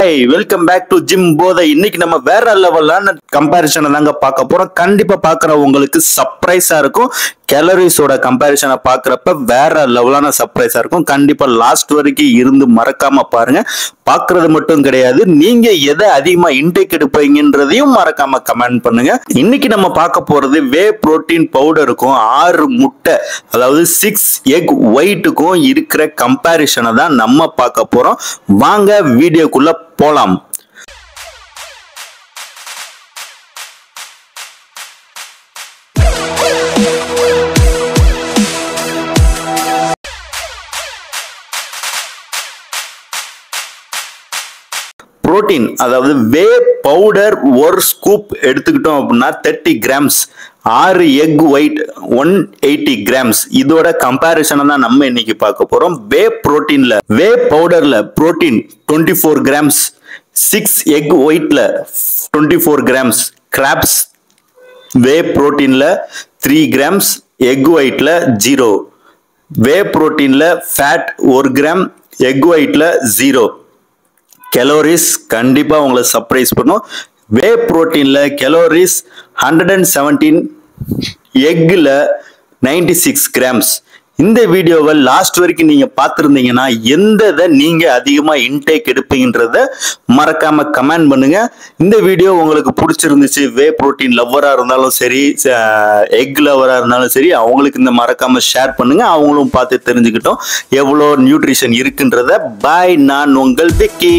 Welcome back to gym போதை. இன்னைக்கு நம்ம வேற லெவலான கம்பேரிசனை தாங்க பார்க்க போறோம். கண்டிப்பா பார்க்கறவங்களுக்கு சர்ப்ரைஸா இருக்கும். கேலரிஸோட கம்பேரிசனை பார்க்கறப்ப வேற லெவலான சர்ப்ரைஸா இருக்கும். கண்டிப்பா லாஸ்ட் வரைக்கும் இருந்து மறக்காம பாருங்க. பார்க்கறது மட்டும் கிடையாது, நீங்க எதை அதிகமா இன்டேக் எடுப்பீங்கன்றதையும் மறக்காம கமெண்ட் பண்ணுங்க. இன்னைக்கு நம்ம பார்க்க போறது வே புரோட்டீன் பவுடருக்கும் 6 முட்டை அதாவது 6 எக் ஒயிட்டுக்கும் இருக்கிற கம்பேரிசனை தான் நம்ம பார்க்க போறோம். வாங்க வீடியோக்குள்ள போலாம். புரோட்டீன் அதாவது வே பவுடர் ஒரு ஸ்கூப் எடுத்துக்கிட்டோம் அப்படின்னா 30 கிராம்ஸ், 6 எக் ஒயிட் 180 கிராம்ஸ். இதோட கம்பேரிசனை தான் நம்ம இன்னைக்கு பார்க்க போறோம். வே புரோட்டீன்ல வே பவுடர்ல புரோட்டீன் 24 கிராம்ஸ், 6 எக் ஒயிட்ல 24 கிராம்ஸ், கிராப்ஸ் வே புரோட்டீன்ல 3 கிராம்ஸ், எக் ஒயிட்ல 0. வே புரோட்டீன்ல ஃபேட் 1 கிராம், எக் ஒயிட்ல 0. கேலோரிஸ் கண்டிப்பா உங்களை சர்ப்ரைஸ் பண்ணும். வே புரோட்டீன்ல கேலோரிஸ் 117, எக்ல 96 கிராம்ஸ். இந்த வீடியோவை லாஸ்ட் வரைக்கும் நீங்க பார்த்துருந்தீங்கன்னா எந்த நீங்க அதிகமா இன்டேக் எடுப்பீங்கன்றத மறக்காம கமெண்ட் பண்ணுங்க. இந்த வீடியோ உங்களுக்கு பிடிச்சிருந்துச்சு, வே புரோட்டீன் லவ்வரா இருந்தாலும் சரி, எக் லவ்வரா இருந்தாலும் சரி, அவங்களுக்கு இந்த மறக்காம ஷேர் பண்ணுங்க. அவங்களும் பார்த்து தெரிஞ்சுக்கிட்டோம் எவ்வளோ நியூட்ரிஷன் இருக்குன்றத. பாய், நான் உங்கள் விக்கி.